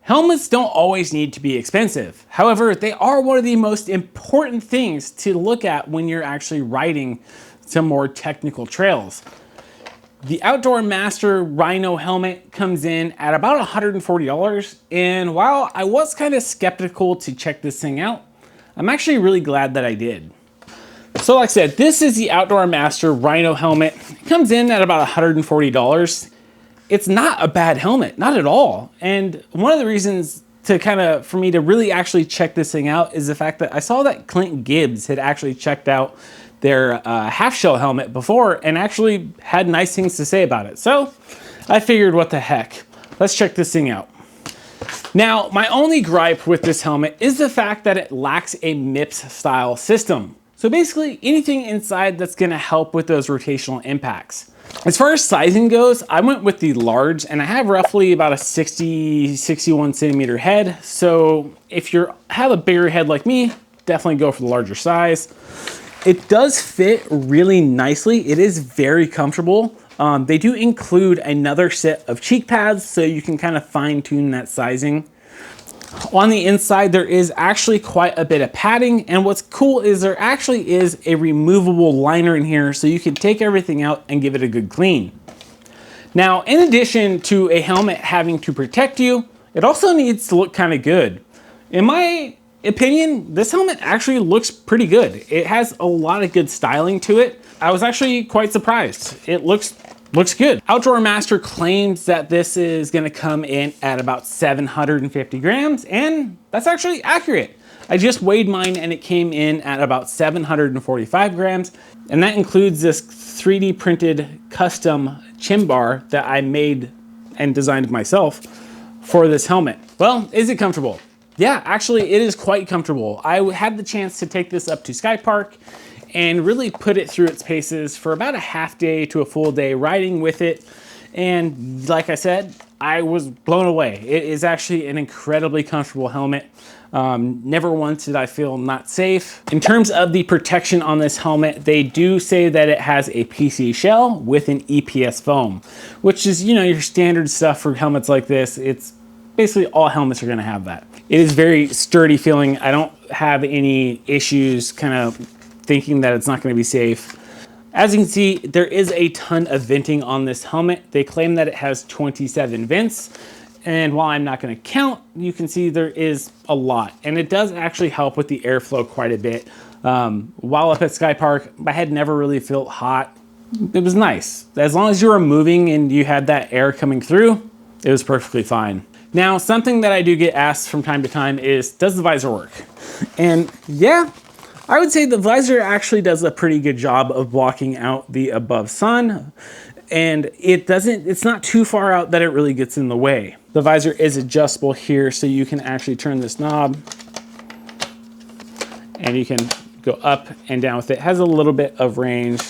Helmets don't always need to be expensive. However, they are one of the most important things to look at when you're actually riding some more technical trails. The Outdoor Master Rhino Helmet comes in at about $140, and while I was kind of skeptical to check this thing out, I'm actually really glad that I did. So like I said, this is the Outdoor Master Rhino Helmet. It comes in at about $140. It's not a bad helmet, not at all. And one of the reasons for me to really actually check this thing out is the fact that I saw that Clint Gibbs had actually checked out their half shell helmet before and actually had nice things to say about it. So I figured, what the heck, let's check this thing out. Now, my only gripe with this helmet is the fact that it lacks a MIPS style system. So basically anything inside that's gonna help with those rotational impacts. As far as sizing goes, I went with the large, and I have roughly about a 61 centimeter head. So if you have a bigger head like me, definitely go for the larger size. It does fit really nicely. It is very comfortable. They do include another set of cheek pads, so you can kind of fine tune that sizing. On the inside, there is actually quite a bit of padding, and what's cool is there actually is a removable liner in here, so you can take everything out and give it a good clean. Now, in addition to a helmet having to protect you, it also needs to look kind of good. In my opinion, this helmet actually looks pretty good. It has a lot of good styling to it. I was actually quite surprised. It looks good. Outdoor Master claims that this is gonna come in at about 750 grams, and that's actually accurate. I just weighed mine and it came in at about 745 grams, and that includes this 3D printed custom chin bar that I made and designed myself for this helmet. Well, is it comfortable? Yeah, actually it is quite comfortable. I had the chance to take this up to Sky Park and really put it through its paces for about a half day to a full day riding with it. And like I said, I was blown away. It is actually an incredibly comfortable helmet. Never once did I feel not safe. In terms of the protection on this helmet, they do say that it has a PC shell with an EPS foam, which is, you know, your standard stuff for helmets like this. It's basically all helmets are gonna have that. It is very sturdy feeling. I don't have any issues kind of thinking that it's not gonna be safe. As you can see, there is a ton of venting on this helmet. They claim that it has 27 vents. And while I'm not gonna count, you can see there is a lot. And it does actually help with the airflow quite a bit. While up at Sky Park, my head never really felt hot. It was nice. As long as you were moving and you had that air coming through, it was perfectly fine. Now, something that I do get asked from time to time is, does the visor work? And yeah, I would say the visor actually does a pretty good job of blocking out the above sun, and it's not too far out that it really gets in the way. The visor is adjustable here, so you can actually turn this knob and you can go up and down with it. It has a little bit of range,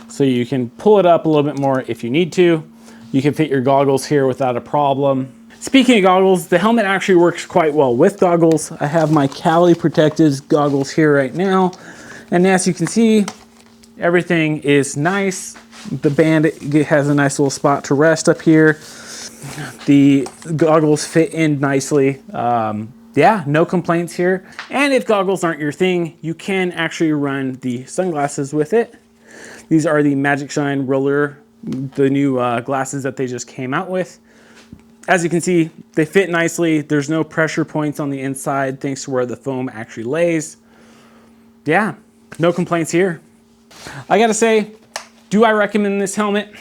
so you can pull it up a little bit more if you need to. You can fit your goggles here without a problem. Speaking of goggles, the helmet actually works quite well with goggles. I have my Cali protected goggles here right now. And as you can see, everything is nice. The band has a nice little spot to rest up here. The goggles fit in nicely. Yeah, no complaints here. And if goggles aren't your thing, you can actually run the sunglasses with it. These are the Magic Shine Roller, the new glasses that they just came out with. As you can see, they fit nicely. There's no pressure points on the inside thanks to where the foam actually lays. Yeah, no complaints here. I gotta say, do I recommend this helmet?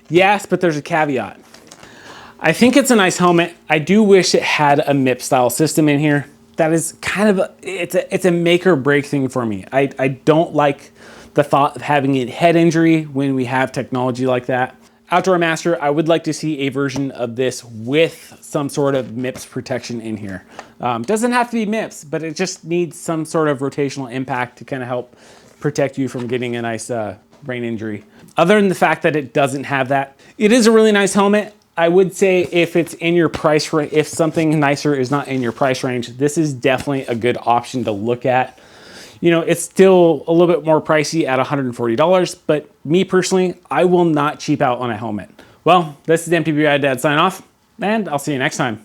Yes, but there's a caveat. I think it's a nice helmet. I do wish it had a MIP style system in here. That is kind of, it's a make or break thing for me. I don't like the thought of having a head injury when we have technology like that. Outdoor Master, I would like to see a version of this with some sort of MIPS protection in here. Doesn't have to be MIPS, but it just needs some sort of rotational impact to kind of help protect you from getting a nice brain injury. Other than the fact that it doesn't have that, it is a really nice helmet. I would say if it's in your price range, if something nicer is not in your price range, this is definitely a good option to look at. You know, it's still a little bit more pricey at $140, but me personally, I will not cheap out on a helmet. Well, this is MTB Rad Dad sign off, and I'll see you next time.